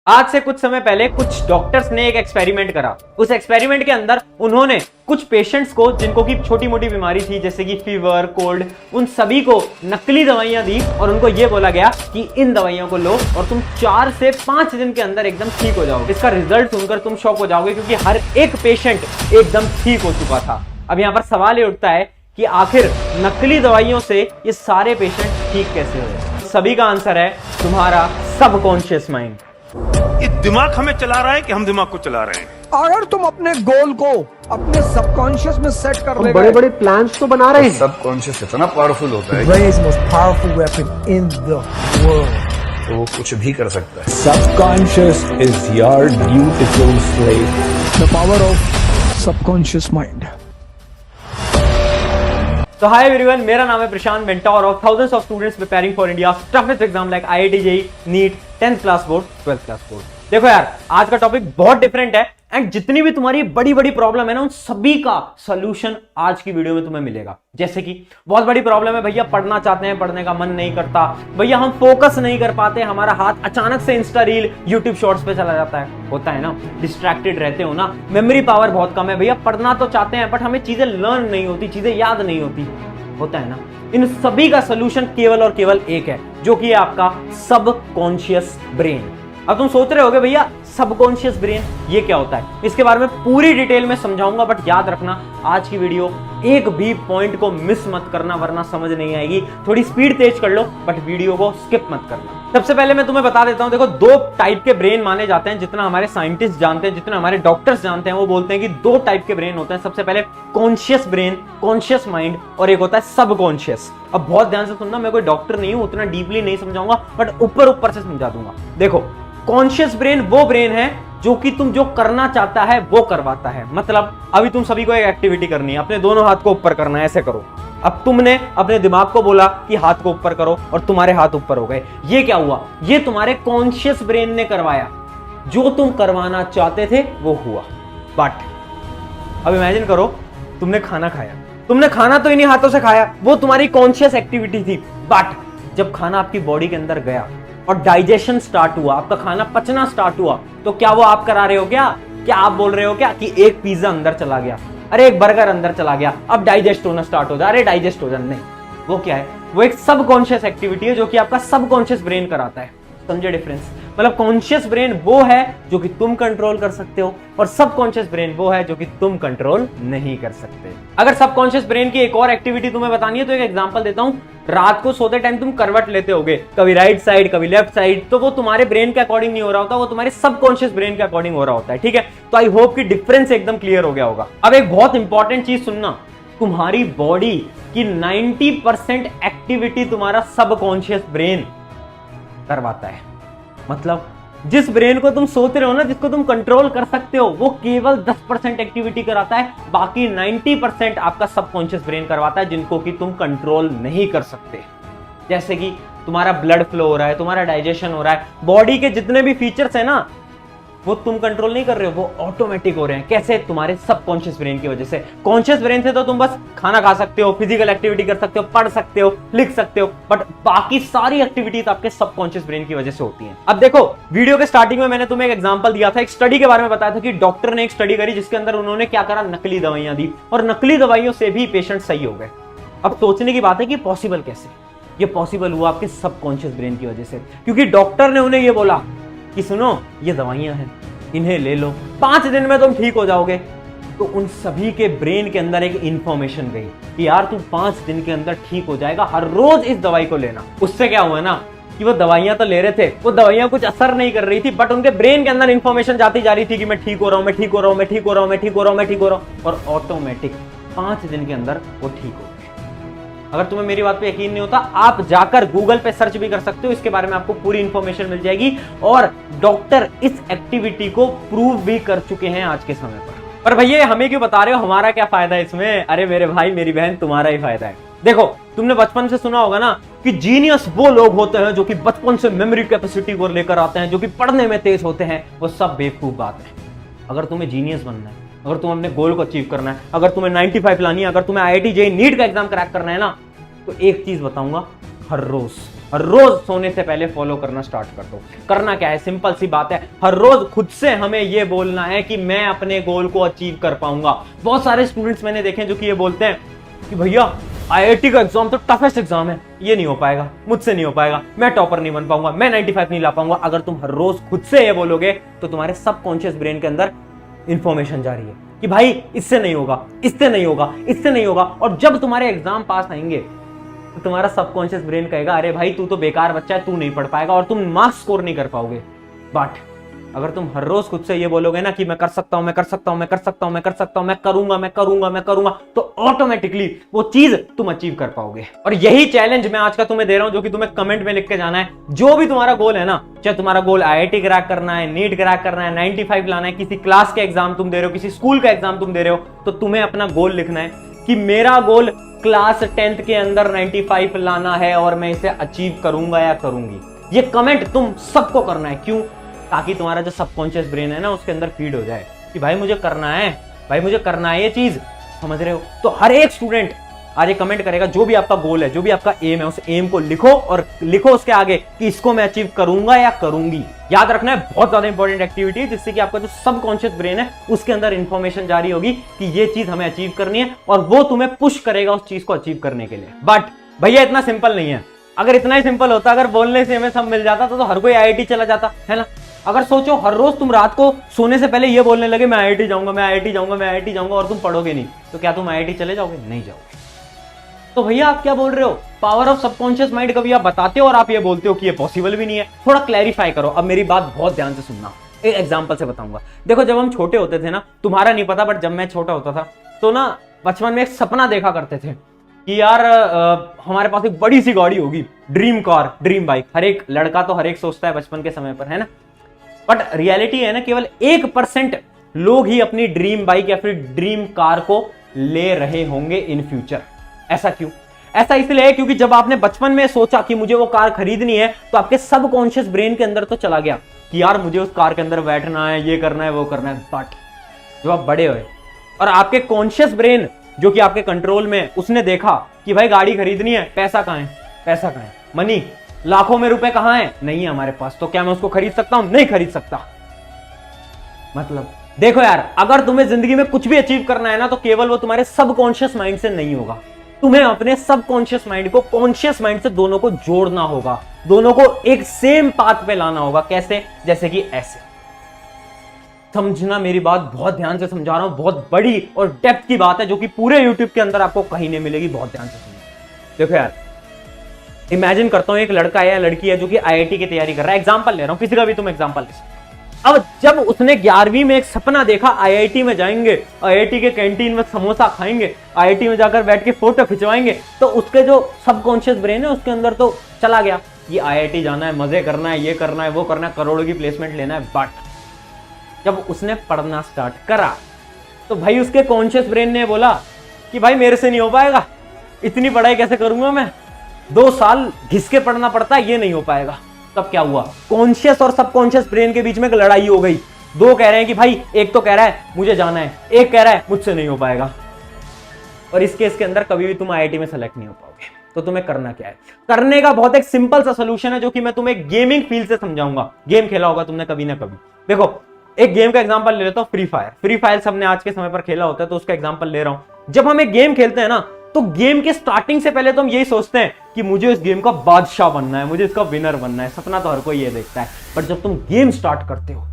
आज से कुछ समय पहले कुछ डॉक्टर्स ने एक एक्सपेरिमेंट करा। उस एक्सपेरिमेंट के अंदर उन्होंने कुछ पेशेंट्स को, जिनको की छोटी मोटी बीमारी थी जैसे कि फीवर, कोल्ड, उन सभी को नकली दवाइयां दी और उनको यह बोला गया कि इन दवाइयों को लो और तुम 4 से 5 दिन के अंदर एकदम ठीक हो जाओगे। इसका रिजल्ट सुनकर तुम शॉक हो जाओगे क्योंकि हर एक पेशेंट एकदम ठीक हो चुका था। अब यहाँ पर सवाल ये उठता है कि आखिर नकली दवाइयों से ये सारे पेशेंट ठीक कैसे हुए? सभी का आंसर है तुम्हारा सबकॉन्शियस माइंड। ये दिमाग हमें चला रहा है कि हम दिमाग को चला रहे हैं। अगर तुम अपने गोल को अपने सबकॉन्शियस में सेट कर ले, बड़े बड़े प्लान्स तो बना रहे हैं। सबकॉन्शियस इतना पावरफुल होता है, brain is the most powerful weapon in the world. तो वो कुछ भी कर सकता है। Subconscious is your beautiful slave. The power of subconscious mind. तो हाय एवरीवन, मेरा नाम है Prashant, mentor of thousands of students preparing for India toughest exam like IIT, JEE, NEET, 10th class board, 12th class board. देखो यार, आज का topic बहुत different है एंड जितनी भी तुम्हारी बड़ी बड़ी प्रॉब्लम है ना, उन सभी का सॉल्यूशन आज की वीडियो में तुम्हें मिलेगा। जैसे कि बहुत बड़ी प्रॉब्लम है भैया, पढ़ना चाहते हैं, पढ़ने का मन नहीं करता, भैया हम फोकस नहीं कर पाते, हमारा हाथ अचानक से इंस्टा रील, यूट्यूब शॉर्ट्स पे चला जाता है, होता है ना, डिस्ट्रैक्टेड रहते हो ना, मेमोरी पावर बहुत कम है, भैया पढ़ना तो चाहते हैं बट हमें चीजें लर्न नहीं होती, चीजें याद नहीं होती, होता है ना। इन सभी का सॉल्यूशन केवल और केवल एक है, जो कि है आपका सबकॉन्शियस ब्रेन। अब तुम सोच रहे होगे भैया सबकॉन्शियस ब्रेन ये क्या होता है? इसके बारे में पूरी डिटेल में समझाऊंगा, बट याद रखना आज की वीडियो एक भी पॉइंट को मिस मत करना वरना समझ नहीं आएगी। थोड़ी स्पीड तेज कर लो बट वीडियो को स्किप मत करना। सबसे पहले मैं तुम्हें बता देता हूं, देखो 2 टाइप के ब्रेन माने जाते हैं, जितना हमारे साइंटिस्ट जानते हैं, जितना हमारे डॉक्टर्स जानते हैं, वो बोलते हैं कि 2 टाइप के ब्रेन होते हैं। सबसे पहले कॉन्शियस ब्रेन, कॉन्शियस माइंड, और एक होता है सबकॉन्शियस। अब बहुत ध्यान से सुनना, मैं कोई डॉक्टर नहीं हूं, उतना डीपली नहीं समझाऊंगा बट ऊपर से समझा दूंगा। देखो, कॉन्शियस ब्रेन वो ब्रेन है जो कि तुम जो करना चाहता है वो करवाता है। मतलब अभी तुम सभी को एक एक्टिविटी करनी है, अपने दोनों हाथ को ऊपर करना है, ऐसे करो। अब तुमने अपने दिमाग को बोला कि हाथ को ऊपर करो और तुम्हारे हाथ ऊपर हो गए। ये क्या हुआ? ये तुम्हारे कॉन्शियस ब्रेन ने करवाया, जो तुम करवाना चाहते थे वो हुआ। बट अब इमेजिन करो, तुमने खाना खाया, तुमने खाना तो इन्हीं हाथों से खाया, वो तुम्हारी कॉन्शियस एक्टिविटी थी। बट जब खाना आपकी बॉडी के अंदर गया और डाइजेशन स्टार्ट हुआ, आपका खाना पचना स्टार्ट हुआ, तो क्या वो आप करा रहे हो? क्या आप बोल रहे हो क्या कि एक पिज्जा अंदर चला गया, अरे एक बर्गर अंदर चला गया, अब डाइजेस्ट होना स्टार्ट हो जाए, अरे डाइजेस्ट हो जाए? नहीं, वो क्या है? वो एक सबकॉन्शियस एक्टिविटी है जो कि आपका सबकॉन्शियस ब्रेन कराता है। समझे डिफरेंस? मतलब कॉन्शियस ब्रेन वो है जो कि तुम कंट्रोल कर सकते हो और सबकॉन्शियस ब्रेन वो है जो कि तुम कंट्रोल नहीं कर सकते। अगर सबकॉन्शियस ब्रेन की एक और एक्टिविटी तुम्हें बतानी है तो एक एग्जांपल देता हूं। रात को सोते टाइम तुम करवट लेते होगे, कभी राइट साइड कभी लेफ्ट साइड, तो वो तुम्हारे ब्रेन के अकॉर्डिंग नहीं हो रहा होता, वो तुम्हारे सबकॉन्शियस ब्रेन के अकॉर्डिंग हो रहा होता है। ठीक है, तो आई होप कि डिफरेंस एकदम क्लियर हो गया होगा। अब एक बहुत इंपॉर्टेंट चीज सुनना, तुम्हारी बॉडी की 90% एक्टिविटी तुम्हारा सबकॉन्शियस ब्रेन करवाता है। मतलब जिस ब्रेन को तुम सोच रहे हो ना, जिसको तुम कंट्रोल कर सकते हो, वो केवल 10% एक्टिविटी कराता है, बाकी 90% आपका सबकॉन्शियस ब्रेन करवाता है, जिनको कि तुम कंट्रोल नहीं कर सकते। जैसे कि तुम्हारा ब्लड फ्लो हो रहा है, तुम्हारा डाइजेशन हो रहा है, बॉडी के जितने भी फीचर्स है ना, वो तुम कंट्रोल नहीं कर रहे हो, वो ऑटोमेटिक हो रहे हैं। कैसे? तुम्हारे सबकॉन्शियस ब्रेन की वजह से। कॉन्शियस ब्रेन से तो तुम बस खाना खा सकते हो, फिजिकल एक्टिविटी कर सकते हो, पढ़ सकते हो, लिख सकते हो, बट बाकी सारी एक्टिविटीज आपके सबकॉन्शियस ब्रेन की वजह से होती हैं। अब देखो, वीडियो के स्टार्टिंग में मैंने तुम्हें एक एग्जांपल दिया था, एक स्टडी के बारे में बताया था कि डॉक्टर ने एक स्टडी करी जिसके अंदर उन्होंने क्या करा, नकली दवाइयां दी और नकली दवाइयों से भी पेशेंट सही हो गए। अब सोचने की बात है कि पॉसिबल कैसे? ये पॉसिबल हुआ आपके सबकॉन्शियस ब्रेन की वजह से, क्योंकि डॉक्टर ने उन्हें ये बोला कि सुनो, ये दवाइयां हैं, इन्हें ले लो, 5 दिन में तुम ठीक हो जाओगे। तो उन सभी के ब्रेन के अंदर एक इंफॉर्मेशन गई कि यार तू 5 दिन के अंदर ठीक हो जाएगा, हर रोज इस दवाई को लेना। उससे क्या हुआ ना कि वो दवाइयां तो ले रहे थे, वो दवाइयां कुछ असर नहीं कर रही थी, बट उनके ब्रेन के अंदर इंफॉर्मेशन जाती जा रही थी कि मैं ठीक हो रहा हूं, मैं ठीक हो रहा हूं, मैं ठीक हो रहा हूं, मैं ठीक हो रहा हूं, मैं ठीक हो रहा हूं, और ऑटोमेटिक 5 दिन के अंदर वो ठीक हो गए। अगर तुम्हें मेरी बात पे यकीन नहीं होता, आप जाकर गूगल पे सर्च भी कर सकते हो, इसके बारे में आपको पूरी इंफॉर्मेशन मिल जाएगी और डॉक्टर इस एक्टिविटी को प्रूव भी कर चुके हैं आज के समय पर भैया हमें क्यों बता रहे हो, हमारा क्या फायदा है इसमें? अरे मेरे भाई मेरी बहन, तुम्हारा ही फायदा है। देखो, तुमने बचपन से सुना होगा ना कि जीनियस वो लोग होते हैं जो कि बचपन से मेमोरी कैपेसिटी को लेकर आते हैं, जो कि पढ़ने में तेज होते हैं। वो सब बेवकूफ बात है। अगर तुम्हें जीनियस बनना है, अगर तुम्हें अपने गोल को अचीव करना है, अगर तुम्हें 95 लानी है, अगर तुम्हें आईआईटी, जेईई, नीट का एग्जाम क्रैक करना है ना, तो एक चीज बताऊंगा, हर रोज हर रोज सोने से पहले फॉलो करना स्टार्ट कर दो। करना क्या है, सिंपल सी बात है, हर रोज खुद से हमें यह बोलना है कि मैं अपने गोल को अचीव कर पाऊंगा। बहुत सारे स्टूडेंट्स मैंने देखे जो कि ये बोलते हैं कि भैया आईआईटी का एग्जाम तो टफेस्ट एग्जाम है, ये नहीं हो पाएगा, मुझसे नहीं हो पाएगा, मैं टॉपर नहीं बन पाऊंगा, मैं 95 नहीं ला पाऊंगा। अगर तुम हर रोज खुद से ये बोलोगे तो तुम्हारे सबकॉन्शियस ब्रेन के अंदर इंफॉर्मेशन जा रही है कि भाई इससे नहीं होगा, इससे नहीं होगा, इससे नहीं होगा। और जब तुम्हारे एग्जाम पास आएंगे तो तुम्हारा सबकॉन्शियस ब्रेन कहेगा अरे भाई तू तो बेकार बच्चा है, तू नहीं पढ़ पाएगा और तुम मार्क्स स्कोर नहीं कर पाओगे। बट अगर तुम हर रोज खुद से ये बोलोगे ना कि मैं कर सकता हूं, मैं कर सकता हूं, मैं कर सकता हूं, मैं कर सकता हूं, मैं करूंगा, मैं करूंगा, मैं करूंगा, तो ऑटोमेटिकली वो चीज तुम अचीव कर पाओगे। और यही चैलेंज मैं आज का तुम्हें दे रहा हूं, जो कि तुम्हें कमेंट में लिख के जाना है। जो भी तुम्हारा गोल है ना, चाहे तुम्हारा गोल आईआईटी क्रैक करना है, नीट क्रैक करना है, 95 लाना है, किसी क्लास के एग्जाम तुम दे रहे हो, किसी स्कूल का एग्जाम तुम दे रहे हो, तो तुम्हें अपना गोल लिखना है कि मेरा गोल क्लास 10th के अंदर 95 लाना है और मैं इसे अचीव करूंगा या करूंगी। ये कमेंट तुम सबको करना है। क्यों? ताकि तुम्हारा जो सबकॉन्शियस ब्रेन है ना उसके अंदर फीड हो जाए कि भाई मुझे करना है, भाई मुझे करना है ये चीज, समझ रहे हो? तो हर एक स्टूडेंट आज ये कमेंट करेगा, जो भी आपका गोल है, जो भी आपका एम है, उस एम को लिखो और लिखो उसके आगे कि इसको मैं अचीव करूंगा या करूंगी। याद रखना है, बहुत ज्यादा इंपॉर्टेंट एक्टिविटी है, जिससे कि आपका जो सबकॉन्शियस ब्रेन है उसके अंदर इंफॉर्मेशन जारी होगी कि ये चीज हमें अचीव करनी है और वो तुम्हें पुश करेगा उस चीज को अचीव करने के लिए। बट भैया इतना सिंपल नहीं है। अगर इतना ही सिंपल होता, अगर बोलने से हमें सब मिल जाता तो हर कोई आईआईटी चला जाता, है ना? अगर सोचो हर रोज तुम रात को सोने से पहले ये बोलने लगे मैं आईआईटी जाऊंगा, मैं आईआईटी जाऊंगा, मैं आईआईटी जाऊंगा, और तुम पढ़ोगे नहीं, तो क्या तुम आईआईटी चले जाओगे? नहीं जाओगे। तो भैया आप क्या बोल रहे हो? पावर ऑफ सबकॉन्शियस माइंड कभी आप बताते हो और आप ये बोलते हो कि ये पॉसिबल भी नहीं है। थोड़ा क्लैरिफाई करो। अब मेरी बात बहुत ध्यान से सुनना, एक एग्जांपल से बताऊंगा। देखो जब हम छोटे होते थे ना, तुम्हारा नहीं पता बट जब मैं छोटा होता था तो ना बचपन में एक सपना देखा करते थे कि यार हमारे पास एक बड़ी सी गाड़ी होगी, ड्रीम कार, ड्रीम बाइक। हर एक लड़का तो हर एक सोचता है बचपन के समय पर, है ना? बट रियलिटी है ना, केवल 1% लोग ही अपनी ड्रीम बाइक या फिर ड्रीम कार को ले रहे होंगे इन फ्यूचर। ऐसा क्यों? ऐसा इसलिए है क्योंकि जब आपने बचपन में सोचा कि मुझे वो कार खरीदनी है तो आपके सबकॉन्शियस ब्रेन के अंदर तो चला गया कि यार मुझे उस कार के अंदर बैठना है, ये करना है, वो करना है। बट जब आप बड़े हुए और आपके कॉन्शियस ब्रेन जो कि आपके कंट्रोल में, उसने देखा कि भाई गाड़ी खरीदनी है, पैसा कहां है, पैसा कहां है, मनी, लाखों में रुपए कहां है, नहीं है हमारे पास, तो क्या मैं उसको खरीद सकता हूं? नहीं खरीद सकता। मतलब देखो यार, अगर तुम्हें जिंदगी में कुछ भी अचीव करना है ना तो केवल वो तुम्हारे सबकॉन्शियस माइंड से नहीं होगा। तुम्हें अपने सबकॉन्शियस माइंड को कॉन्शियस माइंड से दोनों को जोड़ना होगा, दोनों को एक सेम पाथ पे लाना होगा। कैसे? जैसे कि ऐसे। समझना मेरी बात, बहुत ध्यान से समझा रहा हूं, बहुत बड़ी और डेप्थ की बात है जो कि पूरे YouTube के अंदर आपको कहीं नहीं मिलेगी। बहुत ध्यान से सुनिए। देखो यार, इमेजिन करता हूं एक लड़का है या लड़की है जो कि आईआईटी की तैयारी कर रहा है। एग्जांपल ले रहा हूं, किसी का भी तुम एग्जांपल ले सकते। अब जब उसने 11वीं में एक सपना देखा, आईआईटी में जाएंगे, आईआईटी के कैंटीन में समोसा खाएंगे, आईआईटी में जाकर बैठ के फोटो खिंचवाएंगे, तो उसके जो सबकॉन्शियस ब्रेन है उसके अंदर तो चला गया ये आईआईटी जाना है, मजे करना है, ये करना है, वो करना है, करोड़ों की प्लेसमेंट लेना है। बट जब उसने पढ़ना स्टार्ट करा तो भाई उसके कॉन्शियस ब्रेन ने बोला कि भाई मेरे से नहीं हो पाएगा, इतनी पढ़ाई कैसे करूंगा मैं, 2 साल घिस के पढ़ना पड़ता है, ये नहीं हो पाएगा। तब क्या हुआ? कॉन्शियस और सबकॉन्शियस ब्रेन के बीच में एक लड़ाई हो गई। दो कह रहे हैं कि भाई, एक तो कह रहा है मुझे जाना है, एक कह रहा है मुझसे नहीं हो पाएगा। और इस केस के अंदर कभी भी तुम आईआईटी में सेलेक्ट नहीं हो पाओगे। तो तुम्हें करना क्या है? करने का बहुत एक सिंपल सा सोल्यूशन है जो कि मैं तुम्हें गेमिंग फील्ड से समझाऊंगा। गेम खेला होगा तुमने कभी ना कभी। देखो एक गेम का एग्जांपल ले लेता हूं, फ्री फायर। फ्री फायर सबने आज के समय पर खेला होता है, तो उसका एग्जांपल ले रहा हूं। जब हम एक गेम खेलते हैं ना, तो गेम के स्टार्टिंग से पहले तो हम यही सोचते हैं कि मुझे इस गेम का बादशाह बनना है, मुझे इसका विनर बनना है। सपना तो हर कोई ये देखता है। बट जब तुम गेम स्टार्ट करते हो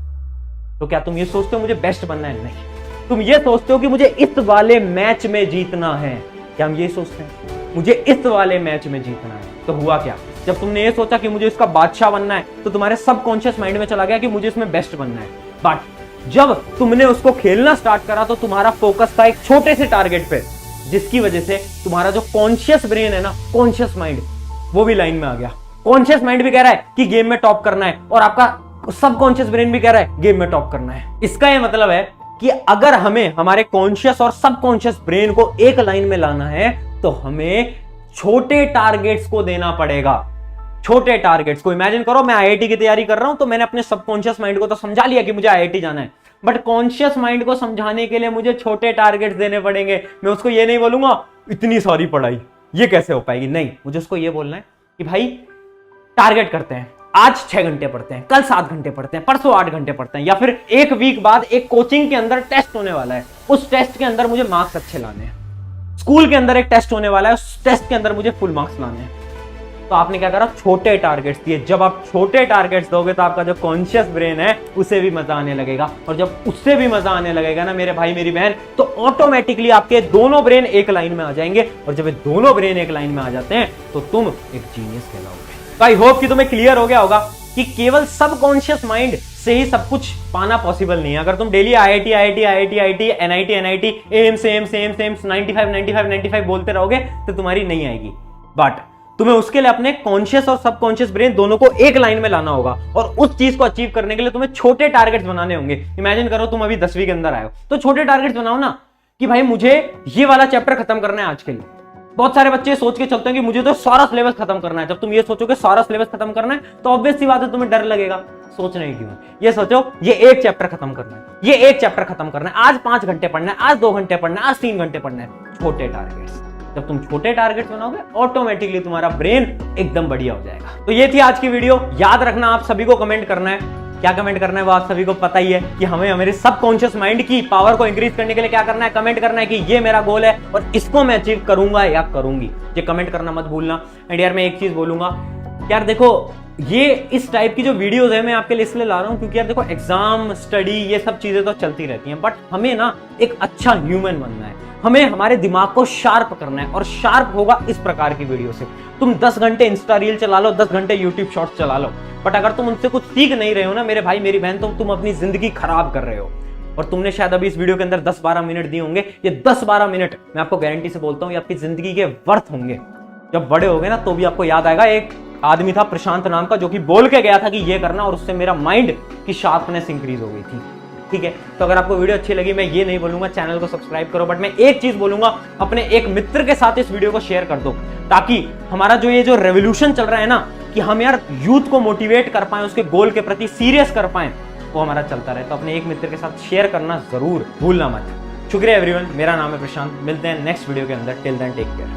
तो क्या तुम ये सोचते हो मुझे बेस्ट बनना है? नहीं, तुम ये सोचते हो कि मुझे इस वाले मैच में जीतना है। क्या हम ये सोचते हैं? मुझे इस वाले मैच में जीतना है। तो हुआ क्या? जब तुमने ये सोचा कि मुझे इसका बादशाह बनना है, तो तुम्हारे सबकॉन्शियस माइंड में चला गया कि मुझे इसमें बेस्ट बनना है। बट जब तुमने उसको खेलना स्टार्ट करा तो तुम्हारा फोकस था एक छोटे से टारगेट पे, जिसकी वजह से तुम्हारा जो कॉन्शियस ब्रेन है ना, कॉन्शियस माइंड, वो भी लाइन में आ गया। कॉन्शियस माइंड भी कह रहा है कि गेम में टॉप करना है, और आपका सबकॉन्शियस ब्रेन भी कह रहा है गेम में टॉप करना है। इसका यह मतलब है कि अगर हमें हमारे कॉन्शियस और सबकॉन्शियस ब्रेन को एक लाइन में लाना है तो हमें छोटे टारगेट्स को देना पड़ेगा। छोटे टारगेट्स को। इमेजिन करो मैं आईआईटी की तैयारी कर रहा हूं, तो मैंने अपने सबकॉन्शियस माइंड को तो समझा लिया कि मुझे आईआईटी जाना है, बट कॉन्शियस माइंड को समझाने के लिए मुझे छोटे टारगेट्स देने पड़ेंगे। मैं उसको ये नहीं बोलूंगा इतनी सारी पढ़ाई, ये कैसे हो पाएगी। नहीं, मुझे उसको ये बोलना है कि भाई टारगेट करते हैं, आज 6 घंटे पढ़ते हैं, कल 7 घंटे पढ़ते हैं, परसों 8 घंटे पढ़ते हैं, या फिर एक वीक बाद एक कोचिंग के अंदर टेस्ट होने वाला है, उस टेस्ट के अंदर मुझे मार्क्स अच्छे लाने हैं, स्कूल के अंदर एक टेस्ट होने वाला है, उस टेस्ट के अंदर मुझे फुल मार्क्स लाने हैं। तो आपने क्या करा, छोटे टारगेट्स दिए। जब आप छोटे टारगेट्स दोगे तो आपका जो कॉन्शियस ब्रेन है उसे भी मजा आने लगेगा, और जब उससे भी मजा आने लगेगा ना मेरे भाई मेरी बहन, तो ऑटोमेटिकली आपके दोनों ब्रेन एक लाइन में आ जाएंगे, और जब ये दोनों ब्रेन एक लाइन में आ जाते हैं तो तुम एक जीनियस कहलाओगे। तो आई होप कि तुम्हें क्लियर हो गया होगा कि केवल सबकॉन्शियस माइंड से ही सब कुछ पाना पॉसिबल नहीं है। अगर तुम डेली IIT NIT एम्स 95 बोलते रहोगे तो तुम्हारी नहीं आएगी, बट तुम्हें उसके लिए अपने कॉन्शियस और सबकॉन्शियस ब्रेन दोनों को एक लाइन में लाना होगा, और उस चीज को अचीव करने के लिए तुम्हें छोटे टारगेट्स बनाने होंगे। इमेजिन करो तुम अभी 10वीं के अंदर आए हो, तो छोटे टारगेट्स बनाओ ना कि भाई मुझे ये वाला चैप्टर खत्म करना है आज के लिए। बहुत सारे बच्चे सोच के चलते हैं कि मुझे तो सारा सिलेबस खत्म करना है। जब तुम ये सोचोगे सारा सिलेबस खत्म करना है तो ऑब्वियस सी बात है तुम्हें डर लगेगा। सोचना ही क्यों, ये सोचो ये एक चैप्टर खत्म करना है, ये एक चैप्टर खत्म करना है, आज 5 घंटे पढ़ना है, आज 2 घंटे पढ़ना है, आज 3 घंटे पढ़ना है। छोटे टारगेट्स, जब तुम छोटे टारगेट्स बनाओगे ऑटोमेटिकली तुम्हारा ब्रेन एकदम बढ़िया हो जाएगा। तो ये थी आज की वीडियो। याद रखना आप सभी को कमेंट करना है, क्या कमेंट करना है वो आप सभी को पता ही है कि हमें हमारे सबकॉन्शियस माइंड की पावर को इंक्रीज करने के लिए क्या करना है। कमेंट करना है कि ये मेरा गोल है और इसको मैं अचीव करूंगा या करूंगी। ये कमेंट करना मत भूलना। एंड यार मैं एक चीज बोलूंगा, यार देखो ये इस टाइप की जो वीडियोस है मैं आपके लिए इसलिए ला रहा हूं क्योंकि यार देखो एग्जाम स्टडी ये सब चीजें तो चलती रहती हैं, बट हमें ना एक अच्छा ह्यूमन बनना है, हमें हमारे दिमाग को शार्प करना है, और शार्प होगा इस प्रकार की वीडियो से। तुम 10 घंटे इंस्टा रील चला लो, 10 घंटे यूट्यूब शॉर्ट्स चला लो, बट अगर तुम उनसे कुछ सीख नहीं रहे हो ना मेरे भाई मेरी बहन, तो तुम अपनी जिंदगी खराब कर रहे हो। और तुमने शायद अभी इस वीडियो के अंदर 10-12 मिनट दिए होंगे, ये 10-12 मिनट मैं आपको गारंटी से बोलता हूँ ये आपकी जिंदगी के वर्थ होंगे। जब बड़े हो गए ना तो भी आपको याद आएगा, एक आदमी था प्रशांत नाम का जो कि बोल के गया था कि ये करना, और उससे मेरा माइंड की शार्पनेस इंक्रीज हो गई थी। ठीक है, तो अगर आपको वीडियो अच्छी लगी, मैं ये नहीं बोलूंगा चैनल को सब्सक्राइब करो, बट मैं एक चीज बोलूंगा, अपने एक मित्र के साथ इस वीडियो को शेयर कर दो, ताकि हमारा जो ये जो रेवोल्यूशन चल रहा है ना कि हम यार यूथ को मोटिवेट कर पाए, उसके गोल के प्रति सीरियस कर पाए, वो हमारा चलता रहे। तो अपने एक मित्र के साथ शेयर करना जरूर भूलना मत। शुक्रिया एवरीवन, मेरा नाम है प्रशांत, मिलते हैं नेक्स्ट वीडियो के अंदर। Till then take care.